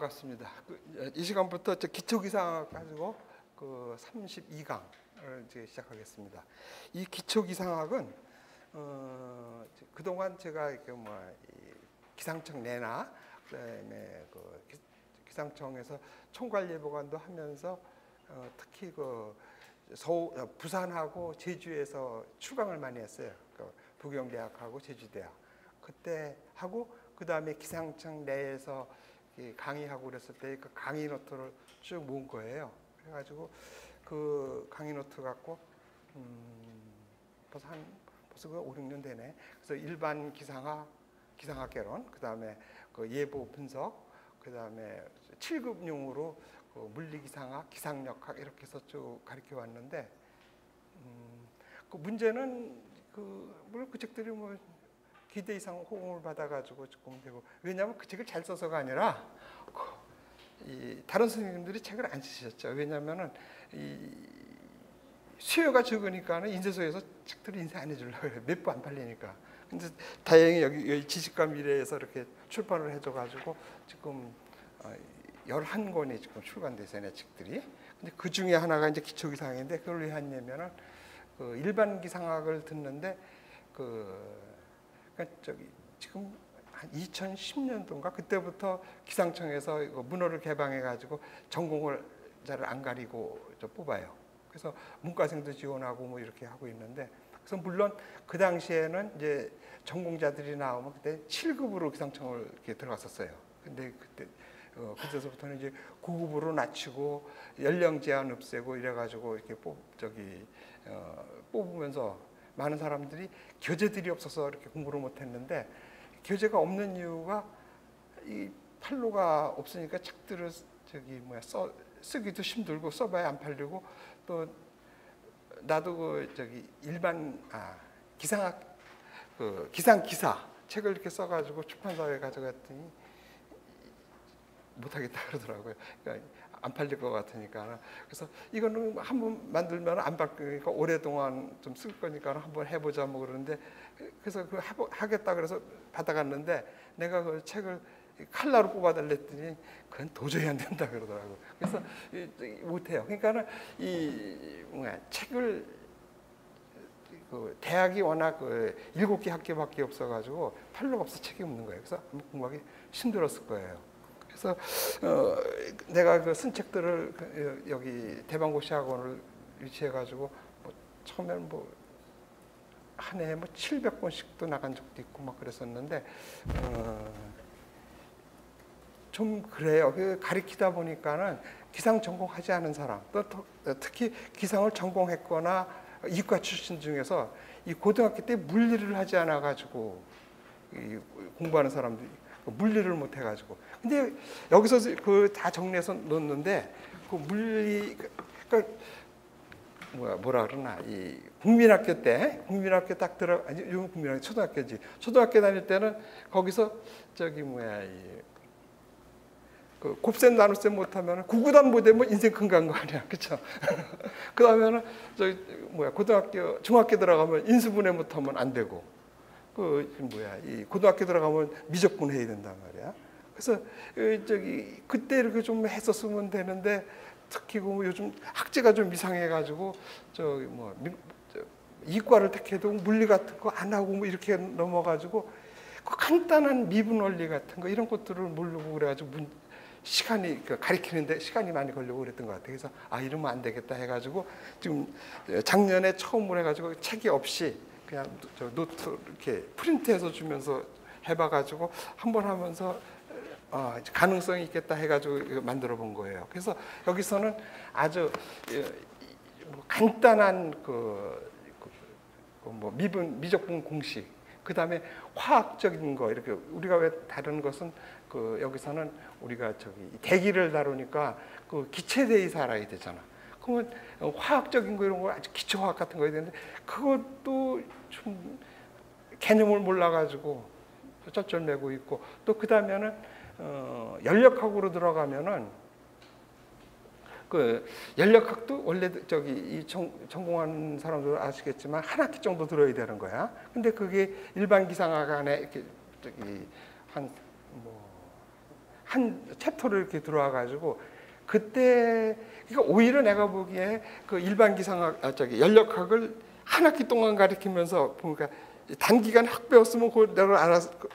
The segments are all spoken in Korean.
반갑습니다. 이 시간부터 기초기상학 가지고 32강을 이제 시작하겠습니다. 이 기초기상학은 그동안 제가 기상청 내나 그다음에 기상청에서 총괄예보관도 하면서 특히 부산하고 제주에서 출강을 많이 했어요. 부경대학하고 제주대학 그때 하고 그 다음에 기상청 내에서 강의하고 그랬을 때 그 강의 노트를 쭉 모은 거예요. 그래가지고 그 강의 노트 갖고 벌써 5, 6년 되네. 그래서 일반 기상학, 기상학개론, 그 다음에 예보 분석, 그 다음에 7급용으로 물리기상학, 기상력학 이렇게 해서 쭉 가르쳐 왔는데 그 문제는 물론 그 책들이 기대 이상 호응을 받아가지고 조금 되고, 왜냐하면 그 책을 잘 써서가 아니라 다른 선생님들이 책을 안 쓰셨죠. 왜냐하면은 수요가 적으니까는 인쇄소에서 책들을 인쇄 안 해주려고 해요. 몇 부 안 팔리니까. 근데 다행히 여기 지식과 미래에서 이렇게 출판을 해줘가지고 지금 11권이 지금 출간돼서 내 책들이. 근데 그 중에 하나가 이제 기초기상인데 그걸 왜 했냐면은 일반 기상학을 듣는데 지금 한 2010년도인가 그때부터 기상청에서 문호를 개방해가지고 전공을 잘 안 가리고 뽑아요. 그래서 문과생도 지원하고 이렇게 하고 있는데, 그래서 물론 그 당시에는 이제 전공자들이 나오면 그때 7급으로 기상청을 이렇게 들어갔었어요. 근데 그때서부터는 이제 9급으로 낮추고 연령 제한 없애고 이래가지고 이렇게 뽑으면서 많은 사람들이 교재들이 없어서 이렇게 공부를 못했는데, 교재가 없는 이유가 이 판로가 없으니까 책들을 쓰기도 힘들고 써봐야 안 팔리고, 또 나도 일반 기상학 기상기사 책을 이렇게 써가지고 출판사에 가져갔더니 못하겠다 그러더라고요. 그러니까 안 팔릴 것 같으니까. 그래서 이거는 한번 만들면 안 바뀌니까 오랫동안 좀 쓸 거니까 한번 해보자 그러는데, 그래서 하겠다 그래서 받아갔는데 내가 그 책을 칼라로 뽑아달랬더니 그건 도저히 안 된다 그러더라고요. 그래서 못해요. 그러니까는 책을 대학이 워낙 7개 학교밖에 없어가지고 판로가 없어 책이 없는 거예요. 그래서 공부하기 힘들었을 거예요. 그래서 내가 쓴 책들을 여기 대방고시학원을 유치해가지고 처음에는 한 해에 700권씩도 나간 적도 있고 그랬었는데 좀 그래요. 가르치다 보니까는 기상 전공하지 않은 사람, 또 특히 기상을 전공했거나 이과 출신 중에서 이 고등학교 때 물리를 하지 않아가지고 공부하는 사람들이 물리를 못 해가지고. 근데 여기서 다 정리해서 넣었는데 물리 뭐라 그러나 이 국민학교 딱 아니 이건 국민학교 초등학교지. 초등학교 다닐 때는 거기서 곱셈 나눗셈 못하면 구구단 못 되면 인생 큰간 거 아니야, 그렇죠? 그 다음에는 중학교 들어가면 인수분해 못하면 안 되고, 이 고등학교 들어가면 미적분 해야 된단 말이야. 그래서 그때 이렇게 좀 했었으면 되는데, 특히 요즘 학제가 좀 이상해가지고 이과를 택해도 물리 같은 거 안 하고 이렇게 넘어가지고 간단한 미분 원리 같은 거 이런 것들을 모르고 그래가지고 시간이 가리키는데 시간이 많이 걸리고 그랬던 것 같아요. 그래서 이러면 안 되겠다 해가지고 지금 작년에 처음으로 해가지고 책이 없이 그냥 노트 이렇게 프린트해서 주면서 해봐가지고 한번 하면서 가능성이 있겠다 해가지고 만들어 본 거예요. 그래서 여기서는 아주 간단한 미적분 공식, 그 다음에 화학적인 거 이렇게 우리가 왜 다른 것은 여기서는 우리가 대기를 다루니까 기체대에서 알아야 되잖아. 그러면 화학적인 거 이런 거 아주 기초화학 같은 거 해야 되는데 그것도 좀 개념을 몰라가지고 쩔쩔매고 있고, 또 그 다음에는 연력학으로 들어가면은 연력학도 원래 전공하는 사람들 아시겠지만 한 학기 정도 들어야 되는 거야. 근데 그게 일반 기상학 안에 이렇게 한 챕터로 이렇게 들어와 가지고 그때 그러니까 오히려 내가 보기에 그 일반 기상학 연력학을 한 학기 동안 가르치면서 보니까 단기간 확 배웠으면 그대로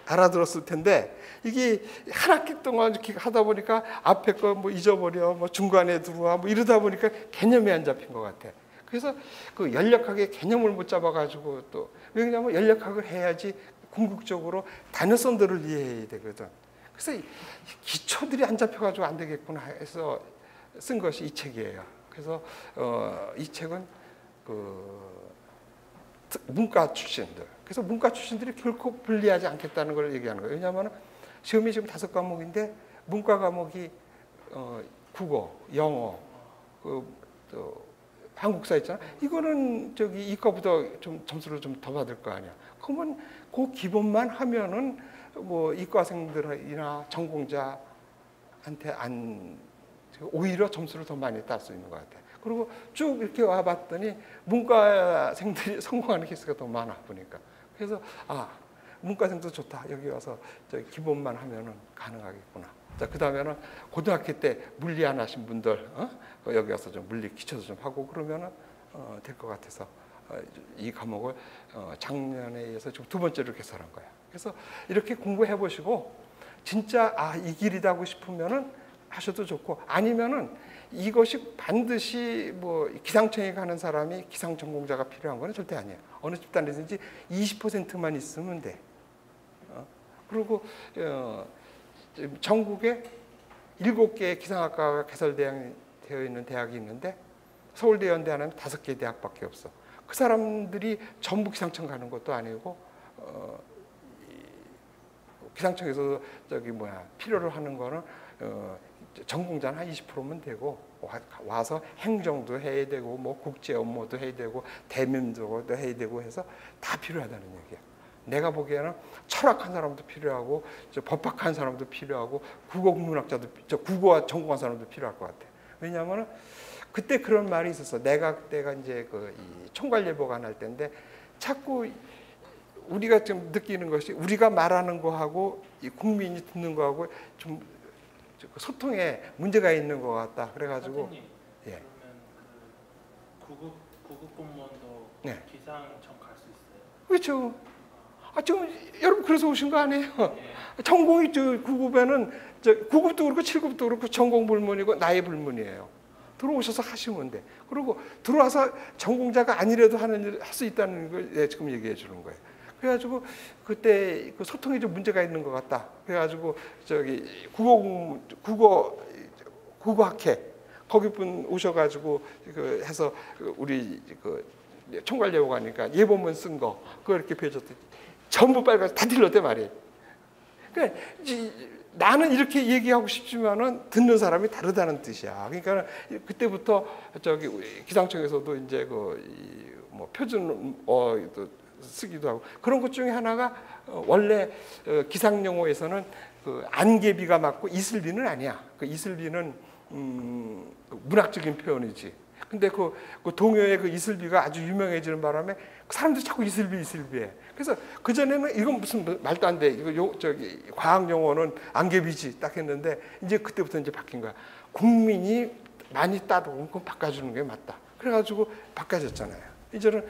알아들었을 텐데 이게 한 학기 동안 이렇게 하다 보니까 앞에 거 뭐 잊어버려 뭐 중간에 들어와 뭐 이러다 보니까 개념이 안 잡힌 것 같아. 그래서 그 연력학의 개념을 못 잡아가지고 또 왜냐하면 연력학을 해야지 궁극적으로 단어선들을 이해해야 되거든. 그래서 기초들이 안 잡혀가지고 안 되겠구나 해서 쓴 것이 이 책이에요. 그래서 이 책은 그 문과 출신들. 그래서 문과 출신들이 결코 불리하지 않겠다는 걸 얘기하는 거예요. 왜냐하면 시험이 지금 5과목인데 문과 과목이 국어, 영어, 또 한국사 있잖아. 이거는 저기 이과보다 좀 점수를 좀 더 받을 거 아니야. 그러면 그 기본만 하면은 뭐 이과생들이나 전공자한테 오히려 점수를 더 많이 딸 수 있는 것 같아. 그리고 쭉 이렇게 와봤더니 문과생들이 성공하는 케이스가 더 많아 보니까. 그래서 문과생도 좋다. 여기 와서 저 기본만 하면은 가능하겠구나. 자, 그 다음에는 고등학교 때 물리 안 하신 분들 여기 와서 좀 물리 기초도 좀 하고 그러면은 될 것 같아서 이 과목을 작년에 이어서 지금 2번째로 개설한 거야. 그래서 이렇게 공부해 보시고 진짜 이 길이다 하고 싶으면은 하셔도 좋고 아니면은 이것이 반드시 뭐 기상청에 가는 사람이 기상 전공자가 필요한 건 절대 아니에요. 어느 집단이든지 20%만 있으면 돼. 그리고 전국에 7개의 기상학과가 개설되어 있는 대학이 있는데 서울대, 연대 하나는 5개 대학밖에 없어. 그 사람들이 전부 기상청 가는 것도 아니고 기상청에서 필요로 하는 거는 전공자는 한 20%면 되고 와서 행정도 해야 되고 뭐 국제 업무도 해야 되고 대면도 해야 되고 해서 다 필요하다는 얘기야. 내가 보기에는 철학한 사람도 필요하고 법학한 사람도 필요하고 국어국문학자도 국어와 전공한 사람도 필요할 것 같아. 왜냐하면 그때 그런 말이 있었어. 그때가 이제 이 총괄예보관 할 때인데 자꾸 우리가 좀 느끼는 것이 우리가 말하는 거하고 이 국민이 듣는 거하고 좀 소통에 문제가 있는 것 같다. 그래가지고 선생님, 그러면 그 구급 공무원도 네. 기상청 갈 수 있어요? 그렇죠. 지금 여러분 그래서 오신 거 아니에요? 전공이 9급에는 9급도 그렇고 7급도 그렇고 전공 불문이고 나이 불문이에요. 들어오셔서 하시면 돼. 그리고 들어와서 전공자가 아니래도 하는 일 할 수 있다는 걸 지금 얘기해 주는 거예요. 그래가지고 그때 그 소통에 좀 문제가 있는 것 같다. 그래가지고 국어학회 거기 분 오셔가지고 해서 우리 총괄예보관이니까 예보문 쓴 거 그거 이렇게 배줬더니 전부 빨간 다 틀렸대 말이에요. 그러니까 나는 이렇게 얘기하고 싶지만은 듣는 사람이 다르다는 뜻이야. 그러니까 그때부터 기상청에서도 이제 뭐 표준 쓰기도 하고 그런 것 중에 하나가 원래 기상 용어에서는 안개비가 맞고 이슬비는 아니야. 이슬비는 문학적인 표현이지. 근데 그 동요의 이슬비가 아주 유명해지는 바람에 사람들이 자꾸 이슬비해. 그래서 그 전에는 이건 무슨 말도 안 돼. 이거 과학 용어는 안개비지 딱 했는데 이제 그때부터 이제 바뀐 거야. 국민이 많이 따르고 그건 바꿔주는 게 맞다. 그래가지고 바꿔졌잖아요. 이제는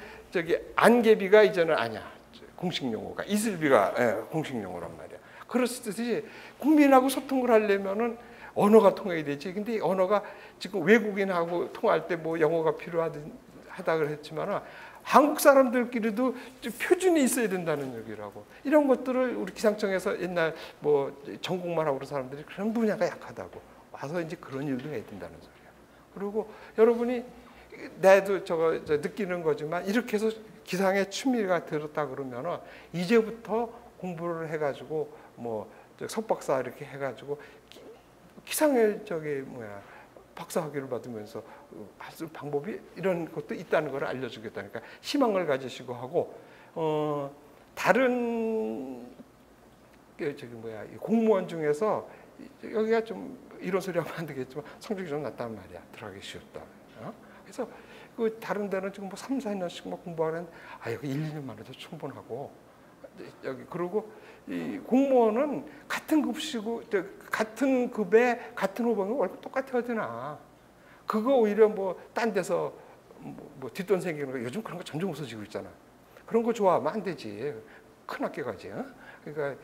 안개비가 이제는 아니야. 공식 용어가 이슬비가 공식 용어란 말이야. 그렇듯이 국민하고 소통을 하려면은 언어가 통해야 되지. 근데 언어가 지금 외국인하고 통할 때 뭐 영어가 필요하다 그랬지만 한국 사람들끼리도 표준이 있어야 된다는 얘기라고. 이런 것들을 우리 기상청에서 옛날 뭐 전공만 하고 그런 사람들이 그런 분야가 약하다고 와서 이제 그런 일도 해야 된다는 소리야. 그리고 여러분이 나도 느끼는 거지만 이렇게 해서 기상에 취미가 들었다 그러면은 이제부터 공부를 해가지고 뭐 석박사 이렇게 해가지고 기상의 박사 학위를 받으면서 할 수 있는 방법이 이런 것도 있다는 걸 알려주겠다니까 희망을 가지시고 하고 다른 공무원 중에서 여기가 좀 이런 소리 하면 안 되겠지만 성적이 좀 낮단 말이야. 들어가기 쉽다. 그래서 다른 데는 지금 뭐 3, 4년씩 막 공부하는 여기 1, 2년만 해도 충분하고 여기 그리고 이 공무원은 같은 급시고 같은 급에 같은 호봉에 월급 똑같아 어디나. 그거 오히려 뭐 딴 데서 뭐 뒷돈 생기는 거 요즘 그런 거 점점 없어지고 있잖아. 그런 거 좋아하면 안 되지. 큰 학교 가지. 그러니까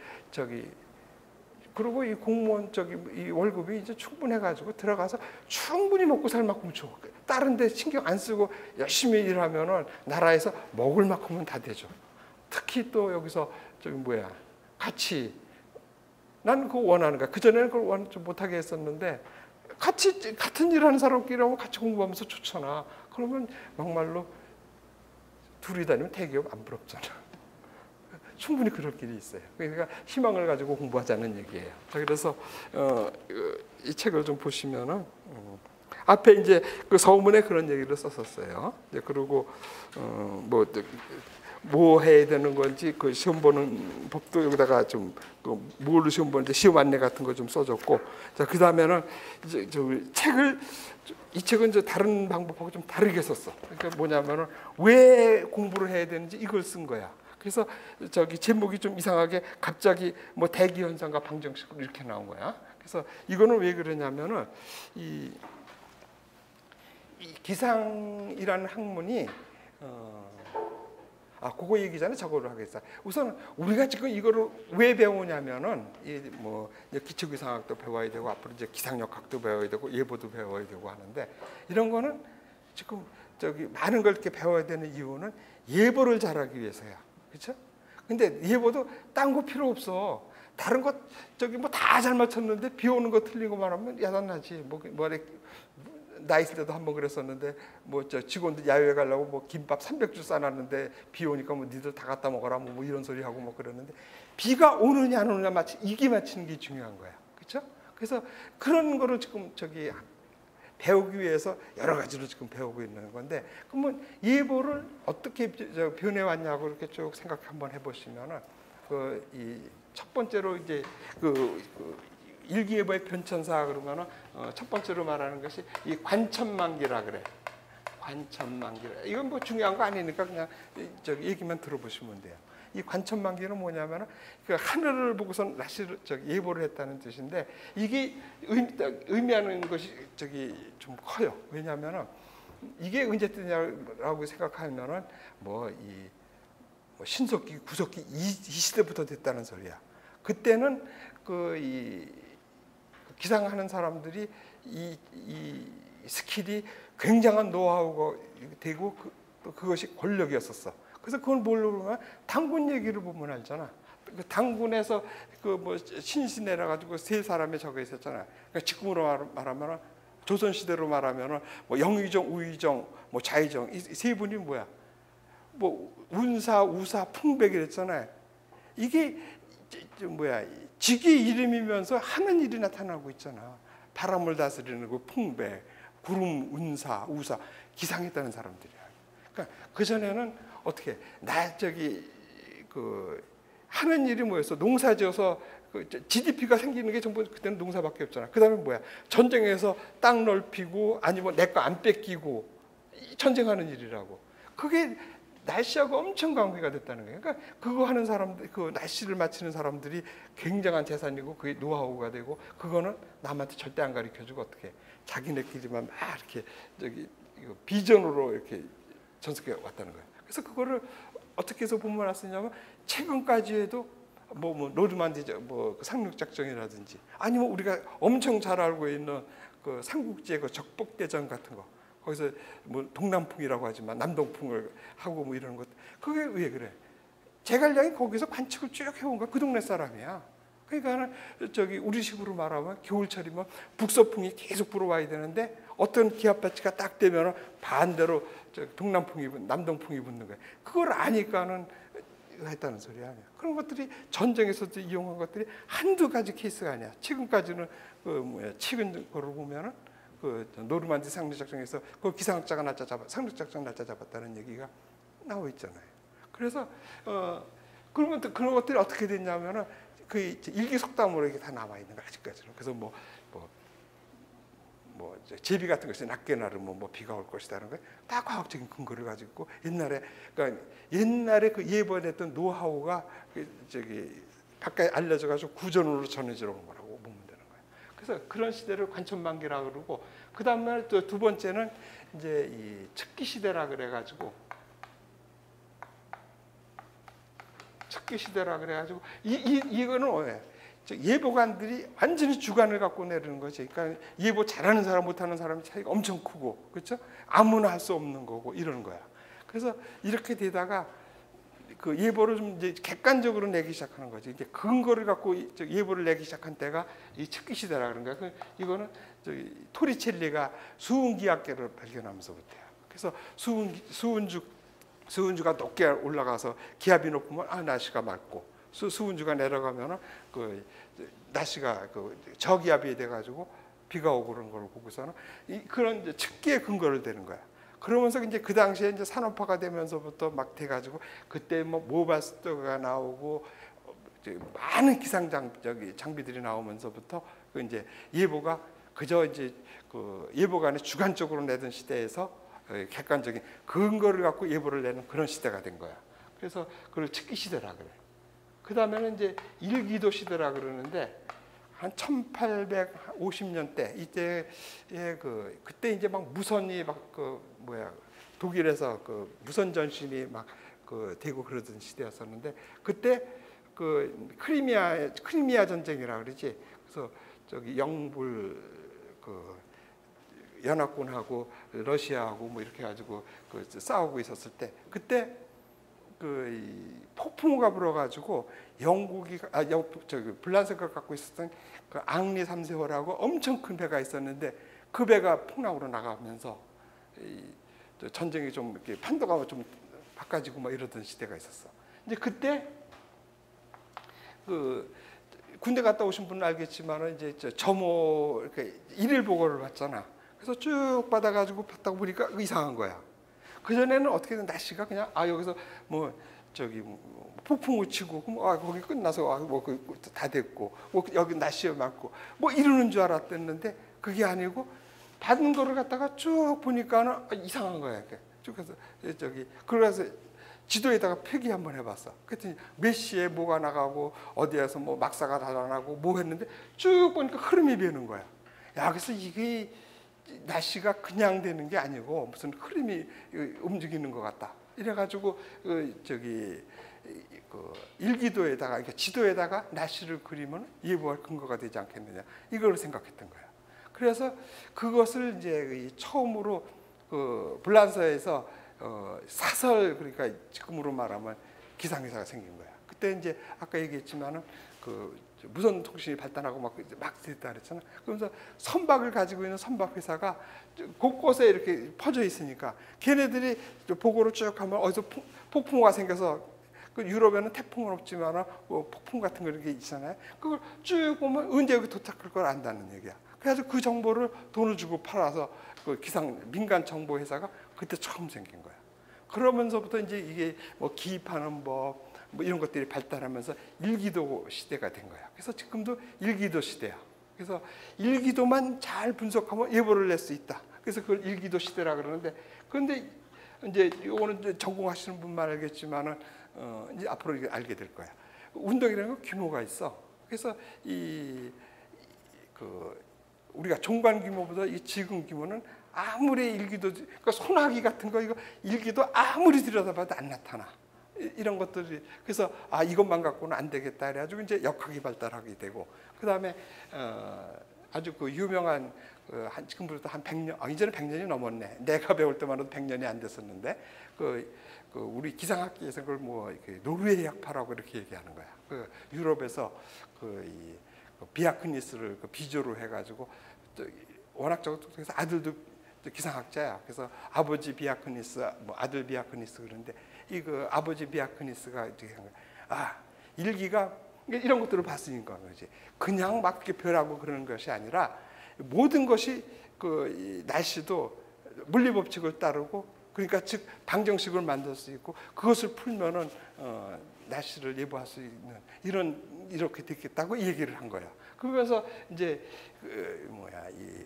그리고 이 공무원 이 월급이 이제 충분해가지고 들어가서 충분히 먹고 살 만큼 줘. 다른 데 신경 안 쓰고 열심히 일하면은 나라에서 먹을 만큼은 다 되죠. 특히 또 여기서 같이 난 그거 원하는 거야. 그전에는 그걸 좀 못하게 했었는데 같은 일하는 사람끼리 하면 같이 공부하면서 좋잖아. 그러면 막말로 둘이 다니면 대기업 안 부럽잖아. 충분히 그럴 길이 있어요. 그러니까 희망을 가지고 공부하자는 얘기예요. 그래서 이 책을 좀 보시면은 앞에 이제 그 서문에 그런 얘기를 썼었어요. 그리고 뭐 해야 되는 건지 그 시험 보는 법도 여기다가 좀 뭘로 시험 보는지 시험 안내 같은 거 좀 써줬고, 자 그 다음에는 이제 이 책은 이제 다른 방법하고 좀 다르게 썼어. 그러니까 뭐냐면은 왜 공부를 해야 되는지 이걸 쓴 거야. 그래서 제목이 좀 이상하게 갑자기 뭐 대기 현상과 방정식으로 이렇게 나온 거야. 그래서 이거는 왜 그러냐면은 이 기상이라는 학문이 그거 얘기 전에 저거를 하겠어. 우선 우리가 지금 이거를 왜 배우냐면은 기초기상학도 배워야 되고 앞으로 이제 기상역학도 배워야 되고 예보도 배워야 되고 하는데, 이런 거는 지금 많은 걸 이렇게 배워야 되는 이유는 예보를 잘하기 위해서야. 그렇죠? 근데 예보도 딴 거 필요 없어. 다른 것 다 잘 맞췄는데 비 오는 거 틀리고만 하면 야단나지. 나 있을 때도 한번 그랬었는데 직원들 야유회 가려고 김밥 300줄 싸놨는데 비 오니까 니들 다 갖다 먹어라 이런 소리 하고 그러는데, 비가 오느냐 안 오느냐 이게 맞히는 게 중요한 거야. 그렇죠? 그래서 그런 거를 지금 배우기 위해서 여러 가지로 지금 배우고 있는 건데, 그러면 예보를 어떻게 변해왔냐고 이렇게 쭉 생각 한번 해보시면은 이 첫 번째로 이제 일기예보의 변천사 그러면은 첫 번째로 말하는 것이 이 관천만기라 그래. 관천만기라. 이건 중요한 거 아니니까 그냥 얘기만 들어보시면 돼요. 이 관천만기는 뭐냐면은 그 하늘을 보고선 날씨를 예보를 했다는 뜻인데, 이게 의미하는 것이 좀 커요. 왜냐하면은 이게 언제 뜨냐라고 생각하면은 신석기, 구석기 이 시대부터 됐다는 소리야. 그때는 이 기상하는 사람들이 이 스킬이 굉장한 노하우가 되고 또 그것이 권력이었었어. 그래서 그걸 뭘로 보면 당군 얘기를 보면 알잖아. 그 당군에서 신시 내려가지고 세 사람이 저거 있었잖아. 그러니까 지금으로 말하면 조선 시대로 말하면 영의정, 우의정, 좌의정 이 세 분이 뭐야? 운사, 우사, 풍백 이랬잖아요. 이게 직위 이름이면서 하는 일이 나타나고 있잖아. 바람을 다스리는 풍백, 구름, 운사, 우사 기상했다는 사람들이야. 그러니까 그 전에는 어떻게 하는 일이 뭐였어? 농사지어서 GDP가 생기는 게 전부 그때는 농사밖에 없잖아. 그다음에 뭐야? 전쟁에서 땅 넓히고 아니면 내 거 안 뺏기고 전쟁하는 일이라고. 그게 날씨하고 엄청 관계가 됐다는 거예요. 그러니까 그거 하는 사람들, 날씨를 맞추는 사람들이 굉장한 재산이고 그게 노하우가 되고, 그거는 남한테 절대 안 가르쳐주고 어떻게 자기네끼리만 막 이렇게 비전으로 이렇게 전승해 왔다는 거예요. 그래서 그거를 어떻게 해서 본문을 왔었냐면, 최근까지 해도 노르만디 상륙작전이라든지 아니면 우리가 엄청 잘 알고 있는 삼국지의 적복대전 같은 거, 거기서 동남풍이라고 하지만 남동풍을 하고 이러는 것, 그게 왜 그래? 제갈량이 거기서 관측을 쭉 해온 거야. 그 동네 사람이야. 그러니까 우리식으로 말하면 겨울철이면 북서풍이 계속 불어와야 되는데 어떤 기압배치가 딱 되면 반대로 동남풍이 남동풍이 붙는 거야. 그걸 아니까는 했다는 소리 아니야. 그런 것들이 전쟁에서도 이용한 것들이 한두 가지 케이스가 아니야. 지금까지는 최근 거를 보면은 노르만디 상륙작전에서 기상학자가 상륙작전 날짜 잡았다는 얘기가 나와 있잖아요. 그래서 그런 것들이 어떻게 됐냐면은 일기속담으로 이게 다 남아 있는 거 아직까지는. 그래서 뭐 제비 같은 것이 낮게 나르면 뭐 비가 올 것이다는 거예요. 다 과학적인 근거를 가지고 그러니까 옛날에 그 예보했던 노하우가 저기 바깥에 알려져 가지고 구전으로 전해져 온 거라고 보면 되는 거예요. 그래서 그런 시대를 관천만기라 그러고, 그 다음에 또 두 번째는 이제 이 척기 시대라 그래 가지고 이거는 왜? 예보관들이 완전히 주관을 갖고 내리는 거지. 그러니까 예보 잘하는 사람 못하는 사람의 차이가 엄청 크고, 그렇죠? 아무나 할 수 없는 거고 이러는 거야. 그래서 이렇게 되다가 그 예보를 좀 이제 객관적으로 내기 시작하는 거지. 이제 근거를 갖고 예보를 내기 시작한 때가 이 척기 시대라 그런 거야. 이거는 토리첼리가 수은기압계를 발견하면서부터야. 그래서 수은주가 높게 올라가서 기압이 높으면 날씨가 맑고, 수은주가 내려가면은 그 날씨가 그 저기압이 돼가지고 비가 오고 그런 걸 보고서는 그런 이제 척기의 근거를 대는 거야. 그러면서 이제 그 당시에 이제 산업화가 되면서부터 막 돼가지고 그때 뭐 모바스터가 나오고 많은 기상 장비들이 나오면서부터 그 이제 예보가 그저 이제 그 예보관이 주관적으로 내던 시대에서 객관적인 근거를 갖고 예보를 내는 그런 시대가 된 거야. 그래서 그걸 척기 시대라 그래. 그 다음에는 이제 일기도 시대라 그러는데 한 1850년대 이때에 그때 이제 막 무선이 막 독일에서 그 무선 전신이 막 되고 그러던 시대였었는데, 그때 그 크리미아 전쟁이라 그러지. 그래서 저기 영불 그 연합군하고 러시아하고 뭐 이렇게 가지고 싸우고 있었을 때, 그때 그 폭풍우가 불어가지고 영국이 불란서가 갖고 있었던 그 앙리 3세호라고 엄청 큰 배가 있었는데, 그 배가 풍랑으로 나가면서 전쟁이 좀 이렇게 판도가 좀 바꿔지고 뭐 이러던 시대가 있었어. 이제 그때 그 군대 갔다 오신 분은 알겠지만은 이제 점호 이렇게 일일 보고를 받잖아. 그래서 쭉 받아가지고 봤다고 보니까 이상한 거야. 그 전에는 어떻게든 날씨가 그냥 여기서 뭐 저기 폭풍우 치고 거기 끝나서 뭐 다 됐고 뭐 여기 날씨에 맞고 뭐 이러는 줄 알았댔는데, 그게 아니고 받은 거를 갖다가 쭉 보니까는 이상한 거야. 쭉 해서 그래서 지도에다가 표기 한번 해봤어. 그랬더니 몇 시에 뭐가 나가고 어디에서 뭐 막사가 달아나고 뭐 했는데 쭉 보니까 흐름이 배는 거야. 그래서 이게 날씨가 그냥 되는 게 아니고 무슨 흐름이 움직이는 것 같다. 이래가지고 일기도에다가 그러니까 지도에다가 날씨를 그리면 예보할 근거가 되지 않겠느냐, 이걸 생각했던 거야. 그래서 그것을 이제 처음으로 불란서에서 사설, 그러니까 지금으로 말하면 기상회사가 생긴 거야. 그때 이제 아까 얘기했지만은 무선 통신이 발달하고 막 됐다 그랬잖아. 그러면서 선박을 가지고 있는 선박 회사가 곳곳에 이렇게 퍼져 있으니까 걔네들이 보고를 쭉 하면 어디서 폭풍우가 생겨서, 그 유럽에는 태풍은 없지만 뭐 폭풍 같은 거 이렇게 있잖아요. 그걸 쭉 보면 언제 여기 도착할 걸 안다는 얘기야. 그래서 그 정보를 돈을 주고 팔아서 그 민간 정보 회사가 그때 처음 생긴 거야. 그러면서부터 이제 이게 뭐 기입하는 법 뭐 이런 것들이 발달하면서 일기도 시대가 된 거야. 그래서 지금도 일기도 시대야. 그래서 일기도만 잘 분석하면 예보를 낼 수 있다. 그래서 그걸 일기도 시대라 그러는데, 그런데 이제 이거는 전공하시는 분만 알겠지만은 이제 앞으로 이게 알게 될 거야. 운동이라는 건 규모가 있어. 그래서 우리가 종관 규모보다 이 지금 규모는 아무리 일기도, 그러니까 소나기 같은 거 이거 일기도 아무리 들여다봐도 안 나타나. 이런 것들이, 그래서 이것만 갖고는 안 되겠다 그래가지고 이제 역학이 발달하게 되고, 그 다음에 아주 그 유명한 지금부터 한 100년, 이제는 100년이 넘었네. 내가 배울 때만 해도 100년이 안 됐었는데, 우리 기상학계에서 그걸 뭐 노르웨이 약파라고 이렇게 얘기하는 거야. 유럽에서 비아크니스를 비조로 해가지고 워낙 그래서 아들도 기상학자야. 그래서 아버지 비아크니스, 뭐 아들 비아크니스 그런데 아버지 비아크니스가 이렇게 한 거야. 일기가 이런 것들을 봤으니까 그렇지. 그냥 막 이렇게 별하고 그러는 것이 아니라 모든 것이 날씨도 물리 법칙을 따르고, 그러니까 즉 방정식을 만들 수 있고, 그것을 풀면은 날씨를 예보할 수 있는 이렇게 됐겠다고 얘기를 한 거야. 그러면서 이제 이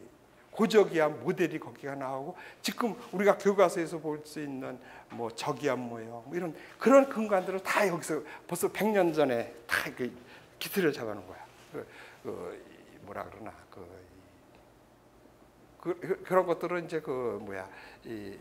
고저기압 모델이 거기가 나오고 지금 우리가 교과서에서 볼 수 있는 뭐 저기압 모형 뭐 이런 그런 근간들을 다 여기서 벌써 100년 전에 다 그 기틀을 잡아놓은 거야. 뭐라 그러나 그런 것들은 이제 이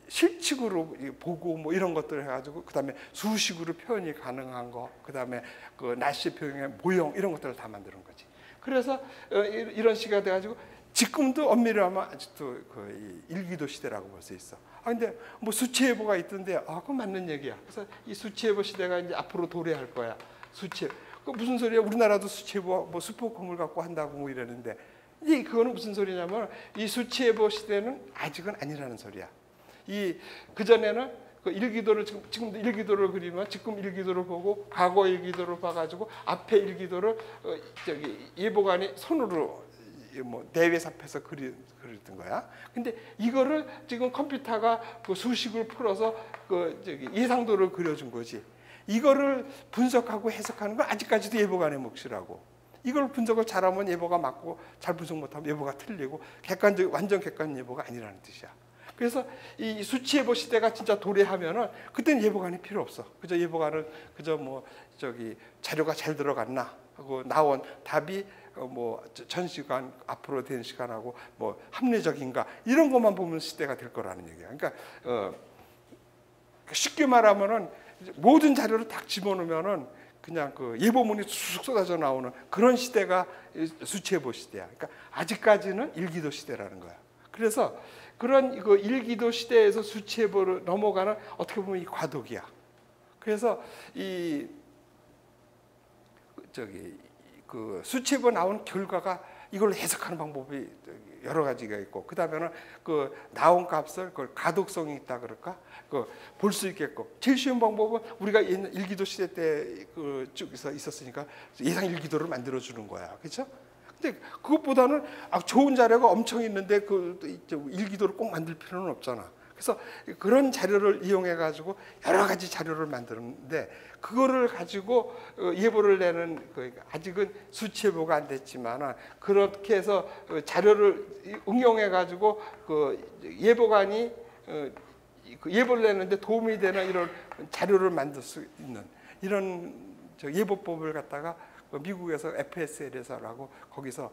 실측으로 보고 뭐 이런 것들을 해가지고 그다음에 수식으로 표현이 가능한 거, 그다음에 그 날씨 표현의 모형 이런 것들을 다 만드는 거지. 그래서 이런 시기가 돼가지고 지금도 엄밀히 하면 아직도 그 일기도 시대라고 볼 수 있어. 근데 뭐 수치예보가 있던데 그건 맞는 얘기야. 그래서 이 수치예보 시대가 이제 앞으로 도래할 거야. 수치예보. 그 무슨 소리야? 우리나라도 수치예보 뭐 수포공을 갖고 한다고 뭐 이러는데 이 그거는 무슨 소리냐면 이 수치예보 시대는 아직은 아니라는 소리야. 그 전에는 그 일기도를 지금도 일기도를 그리면 지금 일기도를 보고 과거 일기도를 봐가지고 앞에 일기도를 예보관이 손으로 뭐 내외 앞에서 그렸던 거야. 근데 이거를 지금 컴퓨터가 그 수식을 풀어서 예상도를 그려준 거지. 이거를 분석하고 해석하는 건 아직까지도 예보관의 몫이라고. 이걸 분석을 잘하면 예보가 맞고 잘 분석 못하면 예보가 틀리고 완전 객관 예보가 아니라는 뜻이야. 그래서 이 수치예보 시대가 진짜 도래하면은 그때는 예보관이 필요 없어. 그저 예보관은 그저 자료가 잘 들어갔나 하고 나온 답이 전 시간 앞으로 된 시간하고 합리적인가 이런 것만 보면 시대가 될 거라는 얘기야. 그러니까 쉽게 말하면은 모든 자료를 딱 집어넣으면은 그냥 예보문이 쑥 쏟아져 나오는 그런 시대가 수치예보 시대야. 그러니까 아직까지는 일기도 시대라는 거야. 그래서 그런 일기도 시대에서 수치예보로 넘어가는 어떻게 보면 이 과도기야. 그래서 수치예보 나온 결과가 이걸 해석하는 방법이 여러 가지가 있고 그 다음에는 나온 값을 그걸 가독성이 있다 그럴까 볼 수 있게끔 제일 쉬운 방법은 우리가 일기도 시대 때 쭉 있었으니까 예상 일기도를 만들어 주는 거야, 그렇죠? 근데 그것보다는 좋은 자료가 엄청 있는데 일기도를 꼭 만들 필요는 없잖아. 그래서 그런 자료를 이용해 가지고 여러 가지 자료를 만드는데 그거를 가지고 예보를 내는 아직은 수치예보가 안 됐지만 그렇게 해서 자료를 응용해 가지고 예보관이 예보를 내는데 도움이 되는 이런 자료를 만들 수 있는 이런 예보법을 갖다가 미국에서 FSL에서라고 거기서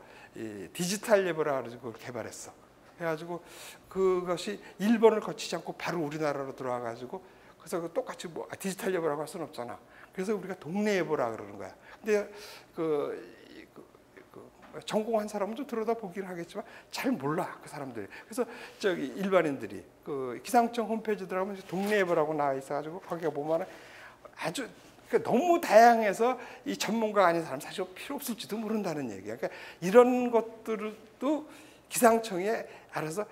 디지털 예보라 가지고 개발했어. 해가지고 그것이 일본을 거치지 않고 바로 우리나라로 들어와가지고 그래서 똑같이 디지털 예보라고 할 수는 없잖아. 그래서 우리가 동네 예보라 그러는 거야. 근데 전공한 사람은 좀 들여다 보긴 하겠지만 잘 몰라 그 사람들이. 그래서 일반인들이 기상청 홈페이지 들어가면 동네 예보라고 나와 있어가지고 거기가 보면은 아주 너무 다양해서 이 전문가가 아닌 사람 사실 필요 없을지도 모른다는 얘기야. 그러니까 이런 것들도 기상청에 알아서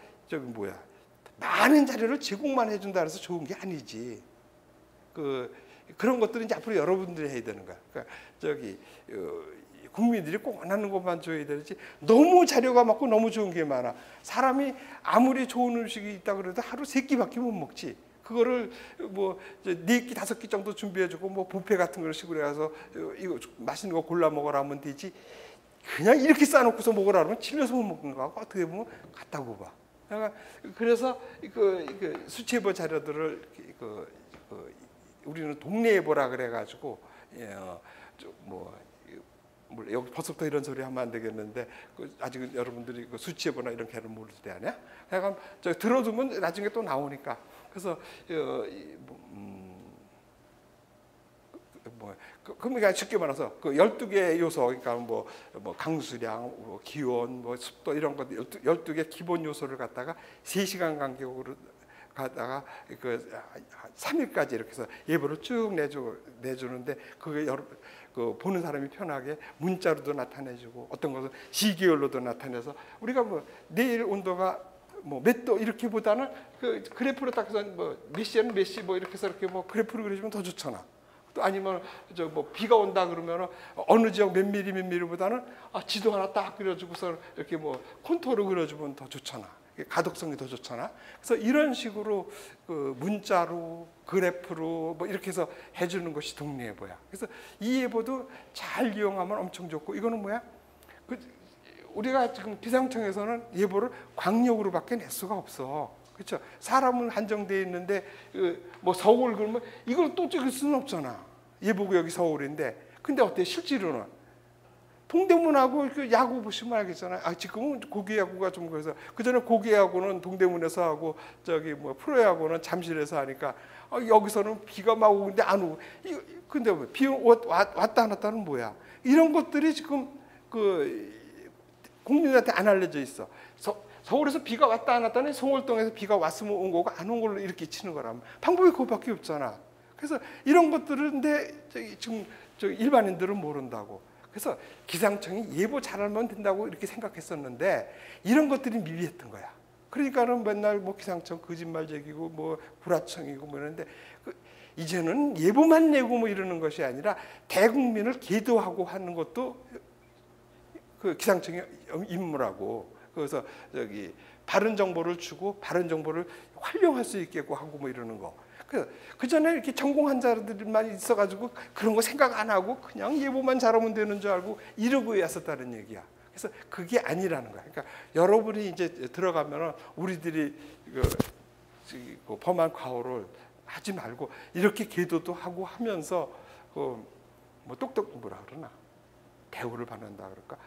많은 자료를 제공만 해준다 해서 좋은 게 아니지. 그런 것들은 이제 앞으로 여러분들이 해야 되는 거야. 그러니까 국민들이 꼭 원하는 것만 줘야 되지. 너무 자료가 많고 너무 좋은 게 많아. 사람이 아무리 좋은 음식이 있다 그래도 하루 3끼밖에 못 먹지. 그거를 4끼 5끼 정도 준비해주고 뷔페 같은 걸 식으로 해서 이거 맛있는 거 골라 먹으라 하면 되지. 그냥 이렇게 싸놓고서 먹으라 그러면 질려서 못 먹는 거하고 어떻게 보면 같다고 봐. 그래서 수치예보 자료들을 우리는 동네 예보라 그래가지고 여기 벌써부터 이런 소리 하면 안 되겠는데 아직은 여러분들이 수치예보나 이런 개를 모를 때 아니야? 그러니까 들어두면 나중에 또 나오니까. 그래서 그러니까 쉽게 말해서 12개 요소, 그러니까 강수량, 기온, 습도 이런 것 12개 기본 요소를 갖다가 3시간 간격으로 가다가 3일까지 이렇게 해서 예보를 쭉 내주는데 그게 보는 사람이 편하게 문자로도 나타내주고 어떤 것은 시계열로도 나타내서 우리가 내일 온도가 몇 도 이렇게 보다는 그래프로 딱 해서 몇 시에는 몇 시 이렇게 해서 이렇게 그래프를 그려주면 더 좋잖아. 또 아니면 비가 온다 그러면 어느 지역 몇 미리보다는 지도 하나 딱 그려주고서 이렇게 콘토로 그려주면 더 좋잖아. 가독성이 더 좋잖아. 그래서 이런 식으로 문자로 그래프로 이렇게 해서 해주는 것이 동네 예보야. 그래서 이 예보도 잘 이용하면 엄청 좋고 이거는 뭐야? 우리가 지금 기상청에서는 예보를 광역으로밖에 낼 수가 없어. 그렇죠? 사람은 한정되어 있는데 뭐 서울 그러면 이걸 또 찍을 수는 없잖아. 예보구역이 서울인데. 근데 어때 실제로는 동대문하고 그 야구 보시면 알겠잖아요. 지금은 고기 야구가 좀 그래서 그 전에 고기 야구는 동대문에서 하고 저기 뭐 프로야구는 잠실에서 하니까 여기서는 비가 막 오는데 안 오고. 근데 비 왔다 안 왔다는 뭐야? 이런 것들이 지금 그 국민한테 안 알려져 있어. 서울에서 비가 왔다 안 왔다는 송월동에서 비가 왔으면 온 거고 안 온 걸로 이렇게 치는 거라면 방법이 그거밖에 없잖아. 그래서 이런 것들을 근데 지금 일반인들은 모른다고. 그래서 기상청이 예보 잘하면 된다고 이렇게 생각했었는데 이런 것들이 미비했던 거야. 그러니까는 맨날 뭐 기상청 거짓말 얘기고 뭐 구라청이고 뭐 이러는데 이제는 예보만 내고 뭐 이러는 것이 아니라 대국민을 계도하고 하는 것도 그 기상청의 임무라고. 그래서 저기 바른 정보를 주고 바른 정보를 활용할 수 있게끔 하고 뭐 이러는 거. 그 전에 이렇게 전공 환자들만 있어가지고 그런 거 생각 안 하고 그냥 예보만 잘하면 되는 줄 알고 이러고 왔었다는 얘기야. 그래서 그게 아니라는 거야. 그러니까 여러분이 이제 들어가면은 우리들이 그 범한 과오를 하지 말고 이렇게 계도도 하고 하면서 뭐 똑똑 뭐라 그러나 대우를 받는다 그럴까.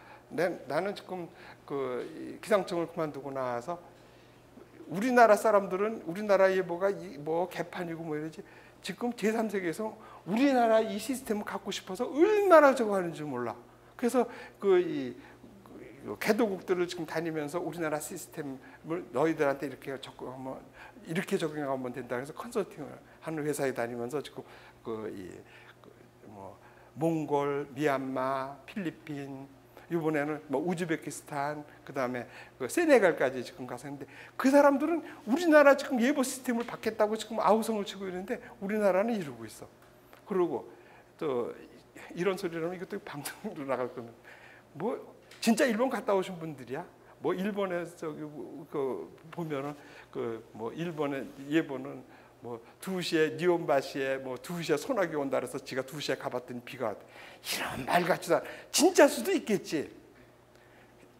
나는 지금 그 기상청을 그만두고 나와서 우리나라 사람들은 우리나라 예보가 뭐 개판이고 뭐 이러지 지금 제3세계에서 우리나라 이 시스템을 갖고 싶어서 얼마나 저거 하는지 몰라. 그래서 그 개도국들을 지금 다니면서 우리나라 시스템을 너희들한테 이렇게 적용하면 된다. 그래서 컨설팅을 하는 회사에 다니면서 지금 뭐 몽골, 미얀마, 필리핀 이번에는 뭐 우즈베키스탄 그다음에 세네갈까지 지금 가서 했는데 그 사람들은 우리나라 지금 예보 시스템을 받겠다고 지금 아우성을 치고 있는데 우리나라는 이러고 있어. 그리고 또 이런 소리를 하면 이것도 방송으로 나갈 거면 뭐 진짜 일본 갔다 오신 분들이야. 뭐 일본에서 저기 보면은 뭐 일본의 예보는 뭐 2시에 니온바시에 뭐 2시에 소나기 온다 그래서 지가 2시에 가봤더니 비가 왔다. 이런 말 같지도 진짜 수도 있겠지.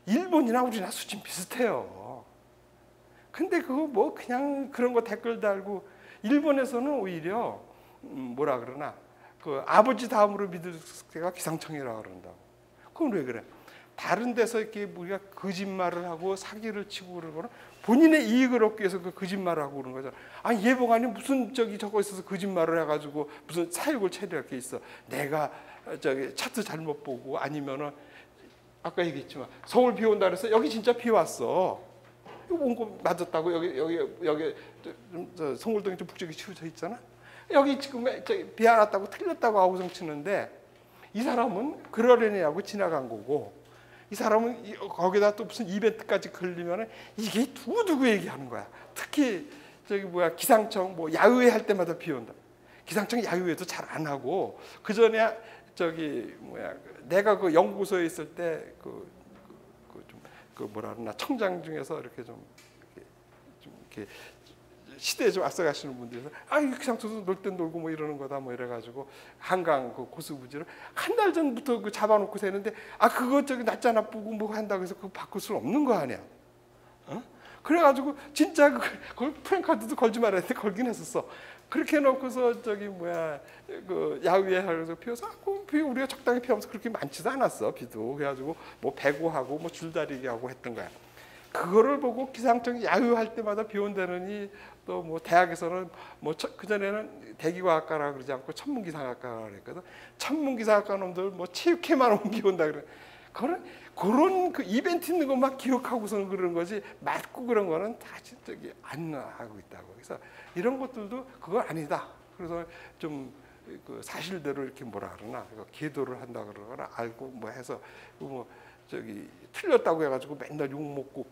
일본이나 우리나 수준 비슷해요. 근데 그거 뭐 그냥 그런 거 댓글 달고 일본에서는 오히려 뭐라 그러나 그 아버지 다음으로 믿을 때가 기상청이라고 그런다고. 그건 왜 그래? 다른 데서 이렇게 우리가 거짓말을 하고 사기를 치고 그러는 거는 본인의 이익을 얻기 위해서 그 거짓말을 하고 그러는 거죠. 아니 예보관이 무슨 저거 있어서 거짓말을 해가지고 무슨 사육을 처리할 게 있어. 내가 저기 차트 잘못 보고 아니면은 아까 얘기했지만 서울 비 온다 그래서 여기 진짜 비 왔어. 온 거 맞았다고 여기 송월동이 좀 북쪽에 치우쳐 있잖아. 여기 지금 비 안 왔다고 틀렸다고 아우성 치는데 이 사람은 그러려니 하고 지나간 거고. 이 사람은 거기다 또 무슨 이벤트까지 걸리면 이게 두고두고 얘기하는 거야. 특히 저기 뭐야 기상청 뭐 야유회 할 때마다 비 온다. 기상청 야유회도 잘 안 하고 그 전에 저기 뭐야 내가 그 연구소에 있을 때 그 뭐라 그러나 청장 중에서 이렇게 좀 이렇게 시대에 좀 앞서가시는 분들이 기상청도 놀 땐 놀고 뭐 이러는 거다 뭐 이래가지고 한강 그 고수부지를 한 달 전부터 그 잡아놓고 세는데 그거 저기 낮자 나쁘고 뭐 한다고 해서 그거 바꿀 수는 없는 거 아니야. 그래가지고 진짜 그걸 프랭카드도 걸지 말았는데 걸긴 했었어. 그렇게 해놓고서 저기 뭐야 그 야외에 하면서 피워서 비 우리가 적당히 피하면서 그렇게 많지도 않았어 비도. 그래가지고 뭐 배구하고 뭐 줄다리기 하고 했던 거야. 그거를 보고 기상청이 야유할 때마다 비 온다느니 또 뭐 대학에서는 뭐 그 전에는 대기과학과라 그러지 않고 천문기상학과라 그랬거든. 천문기상학과 놈들 뭐 체육회만 옮겨온다 그래. 그런 그 이벤트 있는 것만 기억하고서는 그런 거지 맞고 그런 거는 다 저기 안 하고 있다고. 그래서 이런 것들도 그거 아니다. 그래서 좀 그 사실대로 이렇게 뭐라 그러나 계도를 한다 그러거나 알고 뭐 해서 뭐 저기 틀렸다고 해가지고 맨날 욕 먹고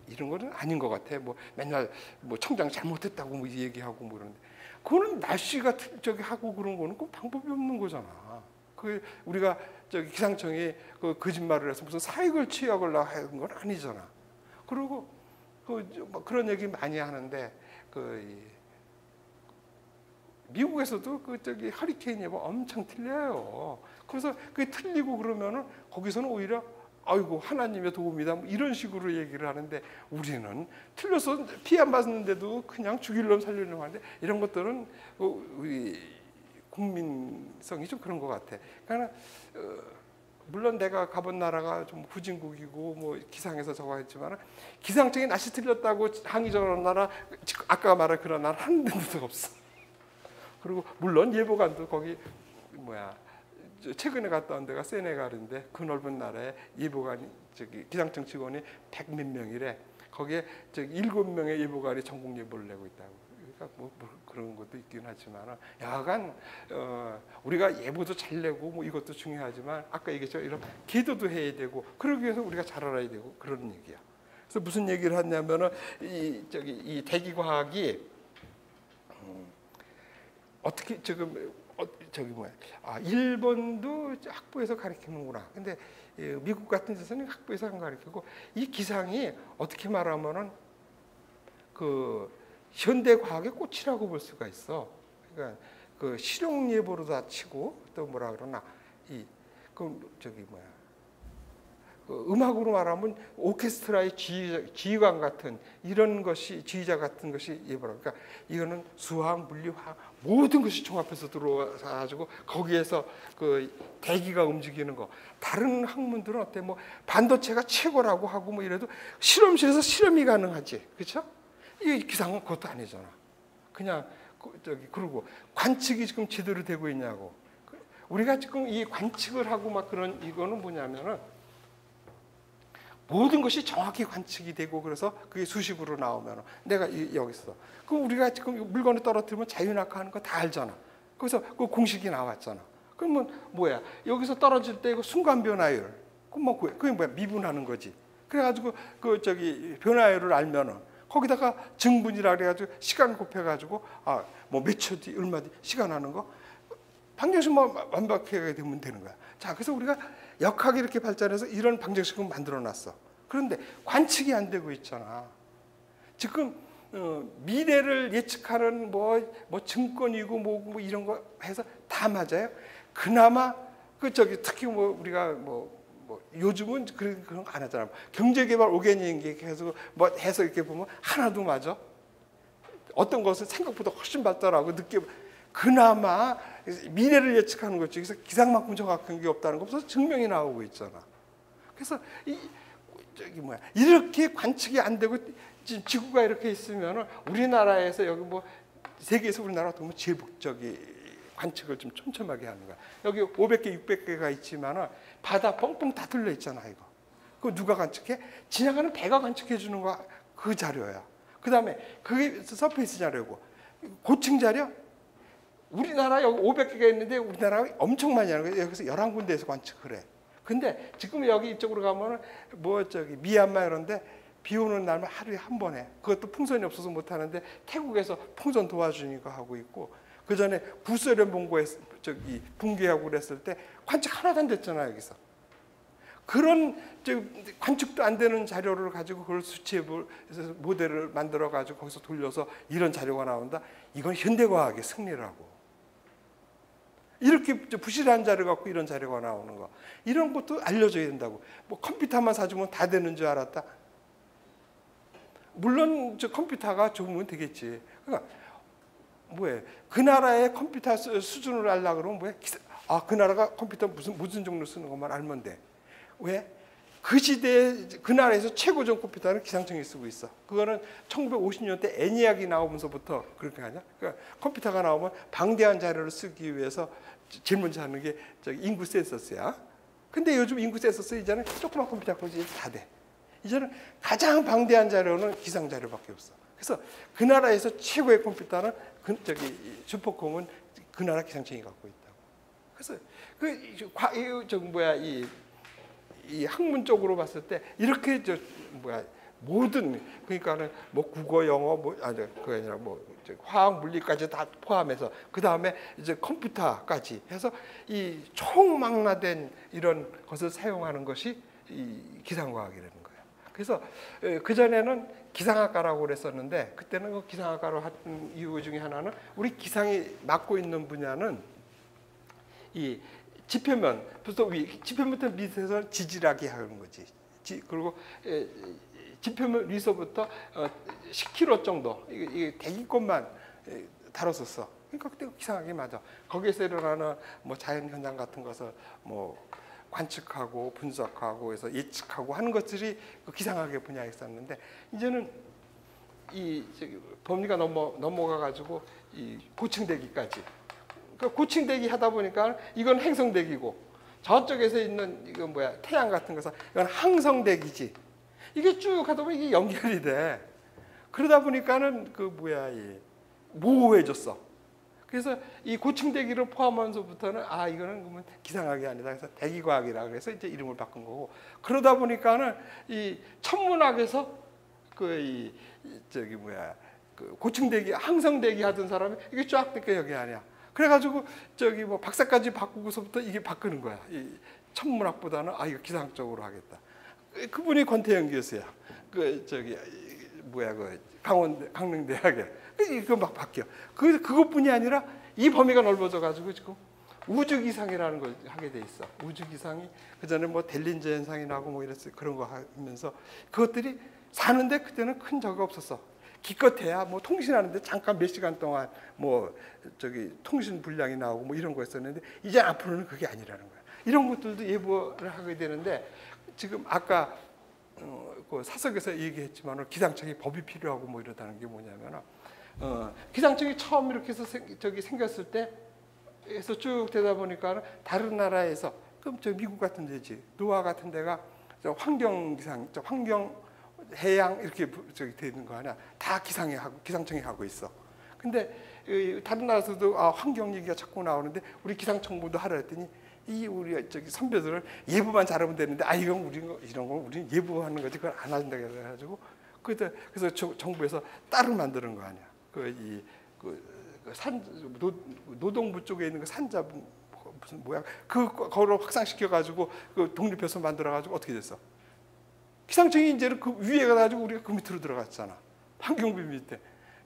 이런 거는 아닌 것 같아. 뭐 맨날 뭐 청장 잘못했다고 뭐 얘기하고 뭐 그런데 그거는 날씨가 저기 하고 그런 거는 그 방법이 없는 거잖아. 그 우리가 저기 기상청이 그 거짓말을 해서 무슨 사익을 취하려고 하는 건 아니잖아. 그리고 뭐 그런 얘기 많이 하는데 미국에서도 저기 허리케인 예보 엄청 틀려요. 그래서 그게 틀리고 그러면은 거기서는 오히려 아이고 하나님의 도움이다 뭐 이런 식으로 얘기를 하는데 우리는 틀려서 피해 안 받는데도 그냥 죽일 놈 살릴 놈 하는데 이런 것들은 우리 국민성이 좀 그런 것 같아. 그러니까 물론 내가 가본 나라가 좀 후진국이고 뭐 기상에서 저거 했지만 기상청이 날씨 틀렸다고 항의 전하는 나라 아까 말한 그런 나라 한 군데도 없어. 그리고 물론 예보관도 거기 뭐야 최근에 갔다 온 데가 세네갈인데 그 넓은 나라에 예보관이 저기 기상청 직원이 100몇 명이래. 거기에 저기 7명의 예보관이 전국 예보를 내고 있다고. 그러니까 뭐 그런 것도 있긴 하지만 약간 우리가 예보도 잘 내고 뭐 이것도 중요하지만 아까 얘기했죠. 이런 기도도 해야 되고 그러기 위해서 우리가 잘 알아야 되고 그런 얘기야. 그래서 무슨 얘기를 하냐면은 이 대기 과학이 어떻게 지금 저기 뭐야? 일본도 학부에서 가르치는구나. 근데 미국 같은 데서는 학부에서 안 가르치고 이 기상이 어떻게 말하면은 그 현대 과학의 꽃이라고 볼 수가 있어. 그러니까 그 실용 예보로 다 치고 또 뭐라 그러나 그 저기 뭐야? 그 음악으로 말하면 오케스트라의 지휘관 같은 이런 것이 지휘자 같은 것이 예보라. 그러니까 이거는 수학, 물리, 화학 모든 것이 종합해서 들어와서 가지고 거기에서 그 대기가 움직이는 거. 다른 학문들은 어때? 뭐 반도체가 최고라고 하고 뭐 이래도 실험실에서 실험이 가능하지, 그렇죠? 이 기상은 그것도 아니잖아. 그냥 그러고 관측이 지금 제대로 되고 있냐고. 우리가 지금 이 관측을 하고 막 그런 이거는 뭐냐면은. 모든 것이 정확히 관측이 되고 그래서 그게 수식으로 나오면 내가 여기 있어. 그럼 우리가 지금 물건을 떨어뜨리면 자유낙하하는 거 다 알잖아. 그래서 그 공식이 나왔잖아. 그러면 뭐야? 여기서 떨어질 때 그 순간 변화율. 그럼 그게 뭐야? 미분하는 거지. 그래가지고 그 저기 변화율을 알면은 거기다가 증분이라 그래가지고 시간 곱해가지고 뭐 몇 초 뒤 얼마 뒤 시간 하는 거 방정식만 완벽하게 되면 되는 거야. 자, 그래서 우리가 역학이 이렇게 발전해서 이런 방정식을 만들어놨어. 그런데 관측이 안 되고 있잖아. 지금 미래를 예측하는 뭐 증권이고 뭐 이런 거 해서 다 맞아요. 그나마 특히 뭐 우리가 뭐 요즘은 그런 거 안 하잖아. 경제개발 5개년 계속 뭐 해서 이렇게 보면 하나도 맞아. 어떤 것은 생각보다 훨씬 발달하고 늦게. 그나마 미래를 예측하는 것 중에서 기상만큼 정확한 게 없다는 것부터 증명이 나오고 있잖아. 그래서 이렇게 관측이 안 되고 지구가 이렇게 있으면 우리나라에서 여기 뭐 세계에서 우리나라가 보면 제일 관측을 좀 촘촘하게 하는 거야. 여기 500개, 600개가 있지만 바다 뻥뻥 다 뚫려 있잖아 이거. 그거 누가 관측해? 지나가는 배가 관측해 주는 거 그 자료야. 그 다음에 그게 서페이스 자료고 고층 자료. 우리나라 여기 500개가 있는데 우리나라가 엄청 많이 하는 거예요. 여기서 11군데에서 관측을 해. 근데 지금 여기 이쪽으로 가면은 미얀마 이런데 비 오는 날만 하루에 한 번 해. 그것도 풍선이 없어서 못 하는데 태국에서 풍선 도와주니까 하고 있고 그 전에 구소련 붕괴하고 그랬을 때 관측 하나도 안 됐잖아 여기서. 그런 관측도 안 되는 자료를 가지고 그걸 수치해 모델을 만들어 가지고 거기서 돌려서 이런 자료가 나온다. 이건 현대과학의 승리라고. 이렇게 부실한 자료 갖고 이런 자료가 나오는 거. 이런 것도 알려줘야 된다고. 뭐 컴퓨터만 사주면 다 되는 줄 알았다. 물론 컴퓨터가 좋으면 되겠지. 그러니까 그 나라의 컴퓨터 수준을 알려고 그러면 그 나라가 컴퓨터 무슨 종류 쓰는 것만 알면 돼. 왜? 그 시대에 그 나라에서 최고종 컴퓨터는 기상청이 쓰고 있어. 그거는 1950년대 애니악이 나오면서부터 그렇게 하냐? 그러니까 컴퓨터가 나오면 방대한 자료를 쓰기 위해서 제일 먼저 하는 게 인구 센서스야. 근데 요즘 인구 센서스 이제는 조그만 컴퓨터가 다 돼. 이제는 가장 방대한 자료는 기상 자료밖에 없어. 그래서 그 나라에서 최고의 컴퓨터는 슈퍼컴은 그 나라 기상청이 갖고 있다고. 그래서 이 학문 쪽으로 봤을 때 이렇게 모든 그러니까는 뭐 국어, 영어 그게 아니라 화학, 물리까지 다 포함해서 그 다음에 이제 컴퓨터까지 해서 이 총망라된 이런 것을 사용하는 것이 이 기상과학이라는 거예요. 그래서 그 전에는 기상학과라고 그랬었는데 그때는 그 기상학과로 한 이유 중에 하나는 우리 기상이 맡고 있는 분야는 이 지표면 부터 지표부터 밑에서 지질하게 하는 거지. 그리고 지표면 위서부터 10km 정도 이게 대기권만 다뤘었어. 그러니까 그때 이상하게 맞아. 거기에서 일어나는 뭐 자연 현상 같은 것을 뭐 관측하고 분석하고 해서 예측하고 하는 것들이 그 기상학의 분야였었는데 이제는 이 범위가 넘어가 가지고 이 고층대기까지. 그 고층대기 하다 보니까 이건 행성대기고 저쪽에서 있는 이거 뭐야 태양 같은 것은 이건 항성대기지. 이게 쭉 하다 보면 이게 연결이 돼. 그러다 보니까는 그 뭐야 이 모호해졌어. 그래서 이 고층대기를 포함하면서부터는 이거는 그러면 기상학이 아니다. 그래서 대기과학이라 그래서 이제 이름을 바꾼 거고. 그러다 보니까는 이 천문학에서 그 저기 뭐야 그 고층대기 항성대기 하던 사람이 이게 쫙 뜯겨 여기 아니야. 그래가지고 저기 뭐 박사까지 바꾸고서부터 이게 바꾸는 거야. 이 천문학보다는 이거 기상적으로 하겠다. 그분이 권태영 교수야. 그 저기 뭐야 그 강릉대학에 이거 막 바뀌어. 그것뿐이 아니라 이 범위가 넓어져 가지고 지금 우주기상이라는 걸 하게 돼 있어. 우주기상이 그 전에 뭐 델린저 현상이 나고 뭐 이랬어 그런 거 하면서 그것들이 사는데 그때는 큰 적이 없었어. 기껏해야 뭐 통신하는데 잠깐 몇 시간 동안 뭐 저기 통신 불량이 나오고 뭐 이런 거였었는데 이제 앞으로는 그게 아니라는 거야. 이런 것들도 예보를 하게 되는데 지금 아까 그 사석에서 얘기했지만 기상청이 법이 필요하고 뭐 이러다는 게 뭐냐면 기상청이 처음 이렇게 해서 생겼을 때 해서 쭉 되다 보니까 다른 나라에서 그럼 저 미국 같은 데지 노아 같은 데가 환경기상 환경 해양 이렇게 저기 되는 거 아니야? 다 기상청이 하고 있어. 근데 다른 나라에서도 환경 얘기가 자꾸 나오는데 우리 기상청부도 하라 했더니 이 우리 저기 선배들은 예보만 잘하면 되는데 이건 우리 이런 건 우리는 예보하는 거지 그걸 안 한다 그래가지고 그래서 정부에서 따로 만드는 거 아니야? 노동부 쪽에 있는 그 산자부 무슨 뭐야 그거를 확산시켜 가지고 그 독립해서 만들어 가지고 어떻게 됐어? 기상청이 이제는 그 위에 가가지고 우리가 그 밑으로 들어갔잖아. 환경부 밑에.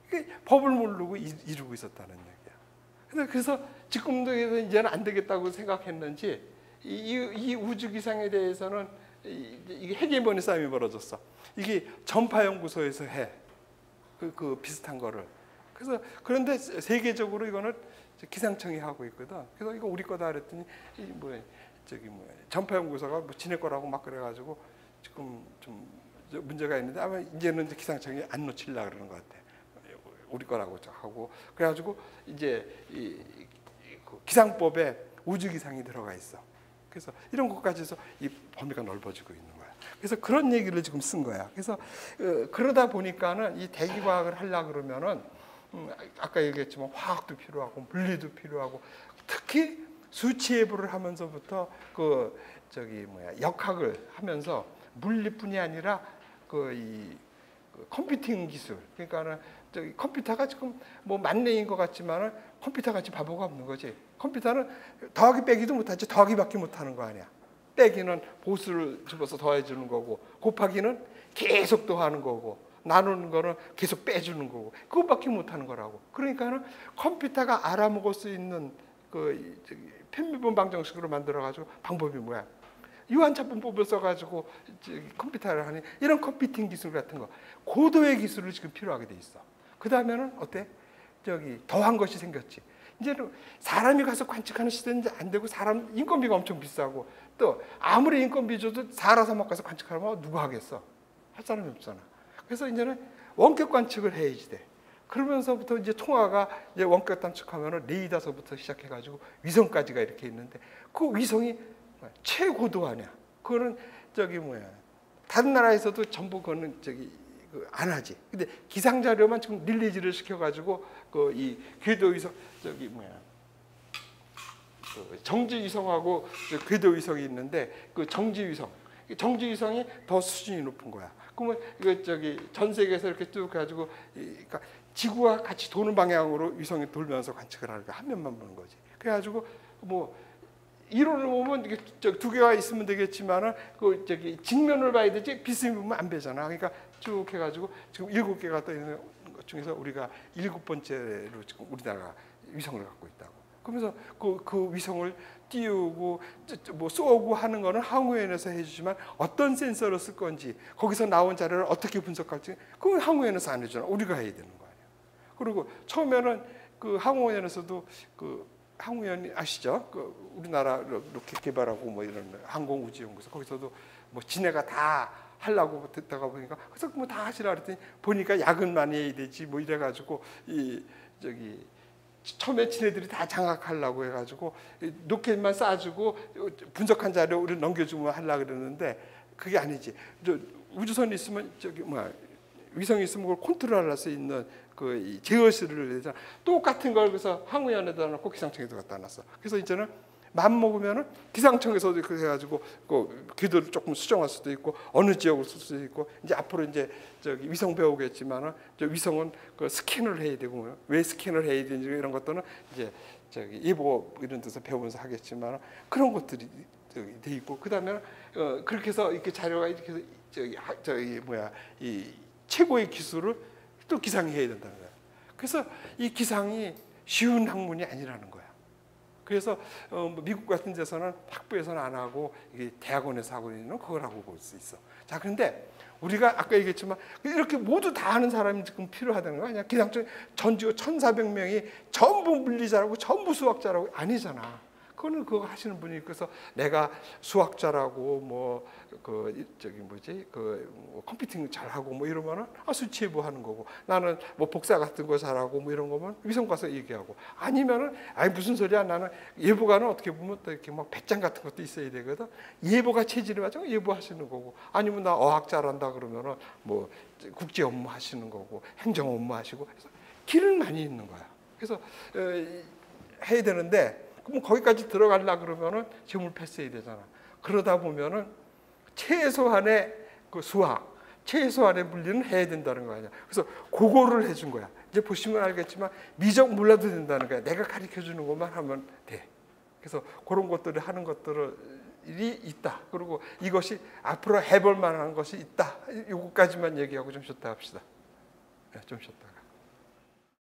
그러니까 법을 모르고 이루고 있었다는 얘기야. 그래서 지금도 이제는 안 되겠다고 생각했는지 이 우주기상에 대해서는 이게 헤게모니 싸움이 벌어졌어. 이게 전파연구소에서 해. 그 비슷한 거를. 그런데 세계적으로 이거는 기상청이 하고 있거든. 그래서 이거 우리 거다 그랬더니 전파연구소가 뭐 지네 거라고 막 그래가지고 지금 좀 문제가 있는데 아마 이제는 기상청이 안 놓치려고 그러는 것 같아. 우리 거라고 하고 그래가지고 이제 그 기상법에 우주기상이 들어가 있어. 그래서 이런 것까지 해서 이 범위가 넓어지고 있는 거야. 그래서 그런 얘기를 지금 쓴 거야. 그래서 그러다 보니까는 이 대기과학을 하려 그러면은 아까 얘기했지만 화학도 필요하고 물리도 필요하고 특히 수치 예보를 하면서부터 역학을 하면서 물리뿐이 아니라 그 컴퓨팅 기술 그러니까는 컴퓨터가 지금 뭐 만능인 것 같지만은 컴퓨터 같이 바보가 없는 거지. 컴퓨터는 더하기 빼기도 못하지 더하기밖에 못하는 거 아니야. 빼기는 보수를 집어서 더해주는 거고 곱하기는 계속 더하는 거고 나누는 거는 계속 빼주는 거고 그것밖에 못하는 거라고. 그러니까는 컴퓨터가 알아먹을 수 있는 편미분 방정식으로 만들어가지고 방법이 뭐야? 유한차분법을 써가지고 컴퓨터를 하니 이런 컴퓨팅 기술 같은 거 고도의 기술을 지금 필요하게 돼 있어. 그 다음에는 어때? 더한 것이 생겼지. 이제는 사람이 가서 관측하는 시대는 안 되고 사람 인건비가 엄청 비싸고 또 아무리 인건비 줘도 살아서 막 가서 관측하면 누가 하겠어? 할 사람이 없잖아. 그래서 이제는 원격 관측을 해야지 돼. 그러면서부터 이제 통화가 이제 원격 관측하면은 레이더서부터 시작해가지고 위성까지가 이렇게 있는데 그 위성이 최고도 아니야. 그거는 다른 나라에서도 전부 그거는 안 하지. 근데 기상 자료만 지금 릴리즈를 시켜가지고 이 궤도 위성 정지 위성하고 궤도 위성이 있는데 그 정지 위성이 더 수준이 높은 거야. 그러면 이거 전 세계에서 이렇게 쭉 가지고 그러니까 지구와 같이 도는 방향으로 위성이 돌면서 관측을 하는 거야. 한 면만 보는 거지. 그래가지고 뭐 이론을 보면 이게 두 개가 있으면 되겠지만은 직면을 봐야 되지 비스듬히 보면 안 되잖아. 그러니까 쭉 해가지고 지금 7개가 떠 있는 것 중에서 우리가 7번째로 지금 우리나라가 위성을 갖고 있다고. 그러면서 그 위성을 띄우고 뭐 쏘고 하는 거는 항우연에서 해주지만 어떤 센서를 쓸 건지 거기서 나온 자료를 어떻게 분석할지 그건 항우연에서 안 해주잖아. 우리가 해야 되는 거 아니야. 그리고 처음에는 그 항우연에서도 그 항우연 아시죠? 그 우리나라 로켓 개발하고 뭐 이런 항공우주연구소 거기서도 뭐 지네가 다 하려고 듣다가 보니까 그래서 뭐 다 하시라 그랬더니 보니까 야근만 해야 되지 뭐 이래가지고 처음에 지네들이 다 장악하려고 해가지고 로켓만 쏴주고 분석한 자료 우리 넘겨주면 하려고 그러는데 그게 아니지. 우주선이 있으면 위성이 있으면 그걸 컨트롤할 수 있는 그 제어실을 내자. 똑같은 걸 그래서 항우연에다 놓고 기상청에도 갖다 놨어. 그래서 이제는 맘 먹으면은 기상청에서도 그렇게 해가지고 그 궤도를 조금 수정할 수도 있고 어느 지역을 쓸 수도 있고 이제 앞으로 이제 위성 배우겠지만은 위성은 그 스캔을 해야 되고 왜 스캔을 해야 되는지 이런 것들은 이제 예보 이런 데서 배우면서 하겠지만 그런 것들이 돼 있고 그다음에 그렇게 해서 이렇게 자료가 이렇게 해서 이 최고의 기술을 또 기상이 해야 된다는 거야. 그래서 이 기상이 쉬운 학문이 아니라는 거야. 그래서 미국 같은 데서는 학부에서는 안 하고 이게 대학원에서 하고 있는 그걸 하고 볼 수 있어. 자, 그런데 우리가 아까 얘기했지만 이렇게 모두 다 하는 사람이 지금 필요하다는 거 아니야? 기상청 전주 1,400명이 전부 물리자라고 전부 수학자라고 아니잖아. 그거는 그거 하시는 분이 있어서 내가 수학자라고 뭐 컴퓨팅 잘하고 뭐 이러면은 수치 예보하는 거고 나는 뭐 복사 같은 거 잘하고 뭐 이런 거면 위성 가서 얘기하고 아니면은 무슨 소리야 나는 예보가는 어떻게 보면 또 이렇게 막 배짱 같은 것도 있어야 되거든. 예보가 체질이 맞아 예보하시는 거고 아니면 나 어학 잘한다 그러면은 뭐 국제 업무 하시는 거고 행정 업무 하시고 그래서 길은 많이 있는 거야. 그래서 해야 되는데 그럼 거기까지 들어가려 그러면은 재물 패스해야 되잖아. 그러다 보면은 최소한의 그 수학, 최소한의 물리는 해야 된다는 거 아니야. 그래서 그거를 해준 거야. 이제 보시면 알겠지만 미적 몰라도 된다는 거야. 내가 가르쳐 주는 것만 하면 돼. 그래서 그런 것들을 하는 것들이 있다. 그리고 이것이 앞으로 해볼 만한 것이 있다. 이것까지만 얘기하고 좀 쉬었다 합시다. 좀 쉬었다가.